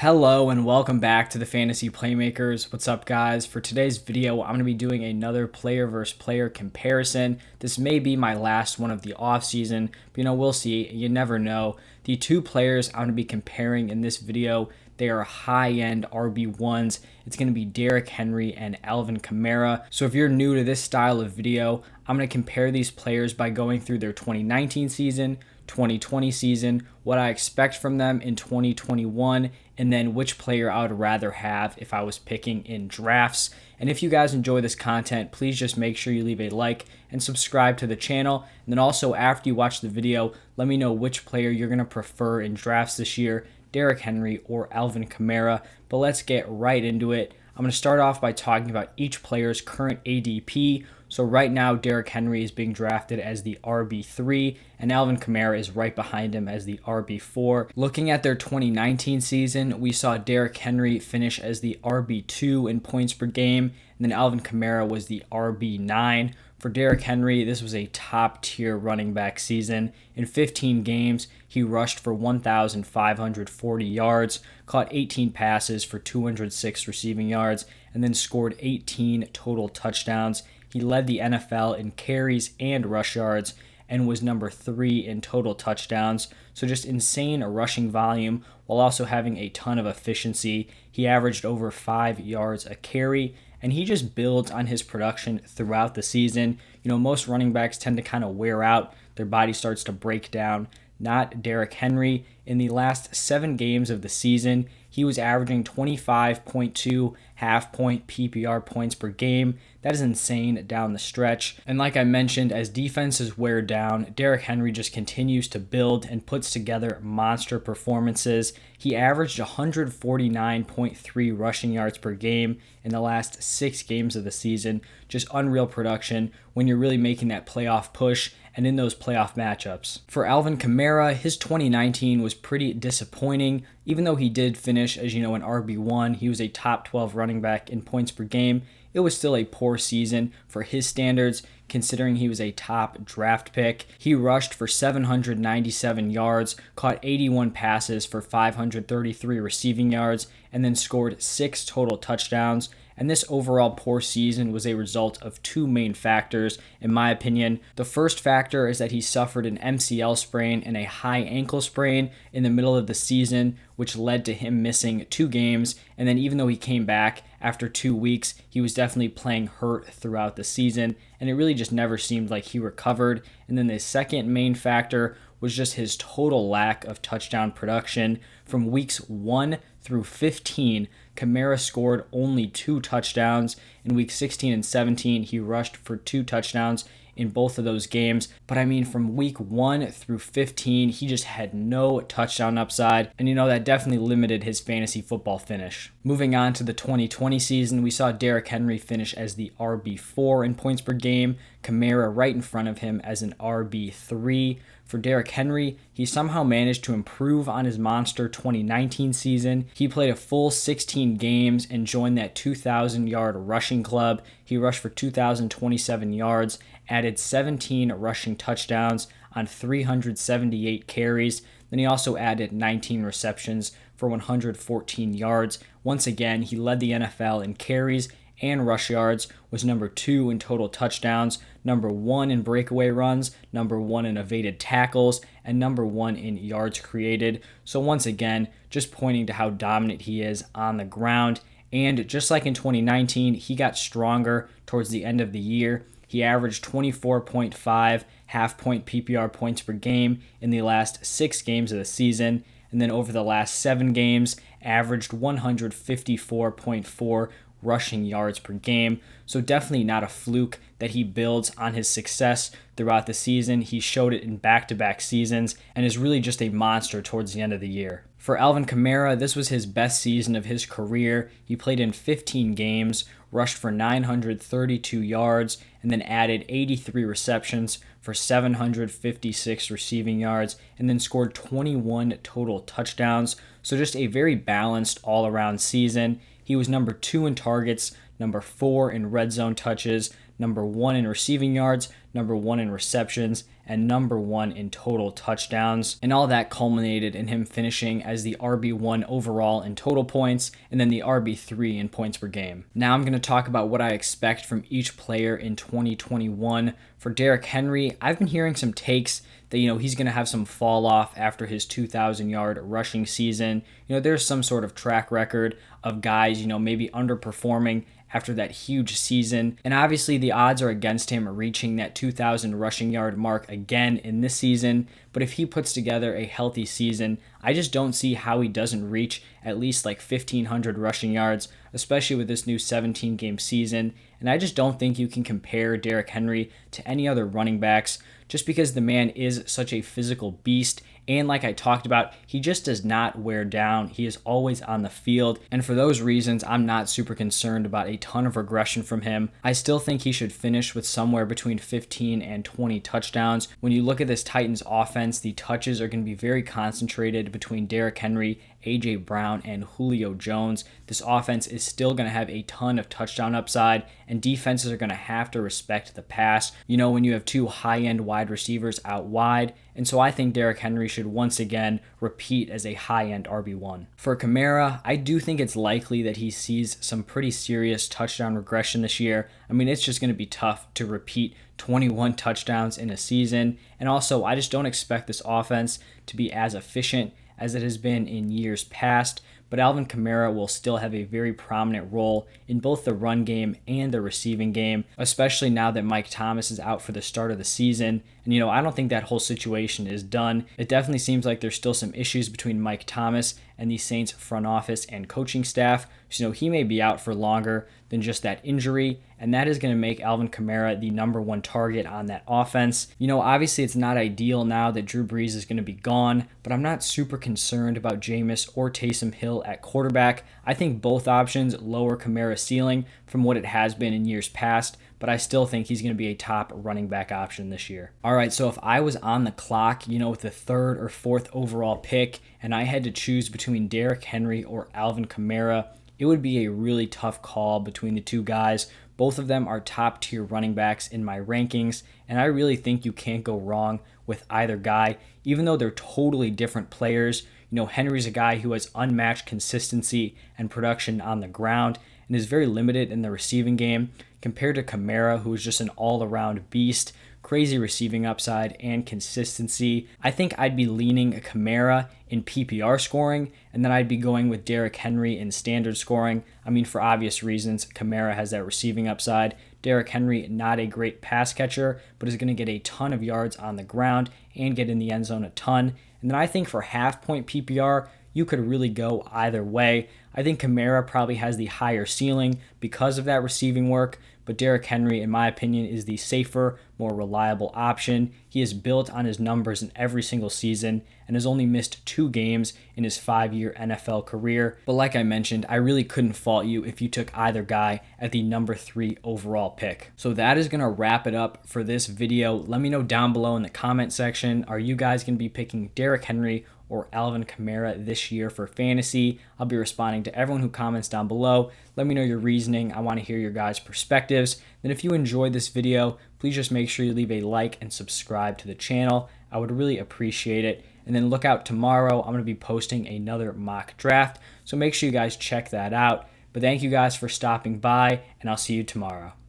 Hello and welcome back to the Fantasy Playmakers. What's up, guys? For today's video, I'm going to be doing another player versus player comparison. This may be my last one of the offseason, but we'll see. You never know. The two players I'm going to be comparing in this video, they are high-end RB1s. It's going to be Derrick Henry and Alvin Kamara. So if you're new to this style of video, I'm going to compare these players by going through their 2019 season, 2020 season, what I expect from them in 2021, and then which player I would rather have if I was picking in drafts. And if you guys enjoy this content, please just make sure you leave a like and subscribe to the channel. And then also, after you watch the video, let me know which player you're going to prefer in drafts this year, Derrick Henry or Alvin Kamara. But let's get right into it. I'm going to start off by talking about each player's current ADP. So right now, Derrick Henry is being drafted as the RB3, and Alvin Kamara is right behind him as the RB4. Looking at their 2019 season, we saw Derrick Henry finish as the RB2 in points per game, and then Alvin Kamara was the RB9. For Derrick Henry, this was a top-tier running back season. In 15 games, he rushed for 1,540 yards, caught 18 passes for 206 receiving yards, and then scored 18 total touchdowns. He led the NFL in carries and rush yards and was number 3 in total touchdowns. So just insane rushing volume while also having a ton of efficiency. He averaged over 5 yards a carry, and he just builds on his production throughout the season. Most running backs tend to kind of wear out. Their body starts to break down. Not Derrick Henry. In the last 7 games of the season, he was averaging 25.2 half-point PPR points per game. That is insane down the stretch. And like I mentioned, as defenses wear down, Derrick Henry just continues to build and puts together monster performances. He averaged 149.3 rushing yards per game in the last 6 games of the season. Just unreal production when you're really making that playoff push and in those playoff matchups. For Alvin Kamara, his 2019 was pretty disappointing. Even though he did finish as an RB1, he was a top 12 running back in points per game. It was still a poor season for his standards, considering he was a top draft pick. He rushed for 797 yards, caught 81 passes for 533 receiving yards, and then scored 6 total touchdowns. And this overall poor season was a result of 2 main factors, in my opinion. The first factor is that he suffered an MCL sprain and a high ankle sprain in the middle of the season, which led to him missing 2 games. And then even though he came back after 2 weeks, he was definitely playing hurt throughout the season, and it really just never seemed like he recovered. And then the second main factor was just his total lack of touchdown production. From weeks 1 through 15, Kamara scored only 2 touchdowns. In week 16 and 17, he rushed for 2 touchdowns in both of those games. But from week 1 through 15, he just had no touchdown upside. And that definitely limited his fantasy football finish. Moving on to the 2020 season, we saw Derrick Henry finish as the RB4 in points per game, Kamara right in front of him as an RB3. For Derrick Henry, he somehow managed to improve on his monster 2019 season. He played a full 16 games and joined that 2,000-yard rushing club. He rushed for 2,027 yards, added 17 rushing touchdowns on 378 carries. Then he also added 19 receptions for 114 yards. Once again, he led the NFL in carries and rush yards, was number 2 in total touchdowns, number 1 in breakaway runs, number 1 in evaded tackles, and number 1 in yards created. So once again, just pointing to how dominant he is on the ground. And just like in 2019, he got stronger towards the end of the year. He averaged 24.5 half-point PPR points per game in the last 6 games of the season, and then over the last 7 games, averaged 154.4 rushing yards per game. So definitely not a fluke that he builds on his success throughout the season. He showed it in back-to-back seasons and is really just a monster towards the end of the year. For Alvin Kamara, this was his best season of his career. He played in 15 games, rushed for 932 yards, and then added 83 receptions for 756 receiving yards, and then scored 21 total touchdowns. So just a very balanced all-around season. He was number 2 in targets, number 4 in red zone touches, number 1 in receiving yards, number 1 in receptions, and number 1 in total touchdowns. And all that culminated in him finishing as the RB1 overall in total points and then the RB3 in points per game. Now I'm going to talk about what I expect from each player in 2021. For Derrick Henry, I've been hearing some takes that, he's going to have some fall off after his 2,000-yard rushing season. There's some sort of track record of guys, maybe underperforming after that huge season. And obviously the odds are against him reaching that 2,000 rushing yard mark again in this season. But if he puts together a healthy season, I just don't see how he doesn't reach at least like 1,500 rushing yards, especially with this new 17-game season. And I just don't think you can compare Derrick Henry to any other running backs just because the man is such a physical beast. And like I talked about, he just does not wear down. He is always on the field. And for those reasons, I'm not super concerned about a ton of regression from him. I still think he should finish with somewhere between 15 and 20 touchdowns. When you look at this Titans offense, the touches are going to be very concentrated between Derrick Henry, A.J. Brown, and Julio Jones. This offense is still going to have a ton of touchdown upside, and defenses are going to have to respect the pass. When you have two high-end wide receivers out wide. And so I think Derrick Henry should once again repeat as a high-end RB1. For Kamara, I do think it's likely that he sees some pretty serious touchdown regression this year. It's just going to be tough to repeat 21 touchdowns in a season. And also, I just don't expect this offense to be as efficient as it has been in years past. But Alvin Kamara will still have a very prominent role in both the run game and the receiving game, especially now that Mike Thomas is out for the start of the season. And, I don't think that whole situation is done. It definitely seems like there's still some issues between Mike Thomas and the Saints front office and coaching staff. So, he may be out for longer than just that injury, and that is going to make Alvin Kamara the number 1 target on that offense. Obviously it's not ideal now that Drew Brees is going to be gone, but I'm not super concerned about Jameis or Taysom Hill at quarterback. I think both options lower Kamara's ceiling from what it has been in years past, but I still think he's going to be a top running back option this year. All right, so if I was on the clock, with the 3rd or 4th overall pick, and I had to choose between Derrick Henry or Alvin Kamara, it would be a really tough call between the two guys. Both of them are top tier running backs in my rankings, and I really think you can't go wrong with either guy, even though they're totally different players. Henry's a guy who has unmatched consistency and production on the ground and is very limited in the receiving game compared to Kamara, who is just an all-around beast, crazy receiving upside and consistency. I think I'd be leaning Kamara in PPR scoring, and then I'd be going with Derrick Henry in standard scoring. For obvious reasons, Kamara has that receiving upside. Derrick Henry, not a great pass catcher, but is going to get a ton of yards on the ground and get in the end zone a ton. And then I think for half-point PPR, you could really go either way. I think Kamara probably has the higher ceiling because of that receiving work, but Derrick Henry, in my opinion, is the safer, more reliable option. He is built on his numbers in every single season and has only missed 2 games in his 5-year NFL career. But like I mentioned, I really couldn't fault you if you took either guy at the number 3 overall pick. So that is going to wrap it up for this video. Let me know down below in the comment section, are you guys going to be picking Derrick Henry or Alvin Kamara this year for fantasy? I'll be responding to everyone who comments down below. Let me know your reasoning. I want to hear your guys' perspectives. Then if you enjoyed this video, please just make sure you leave a like and subscribe to the channel. I would really appreciate it. And then look out tomorrow. I'm going to be posting another mock draft, so make sure you guys check that out. But thank you guys for stopping by, and I'll see you tomorrow.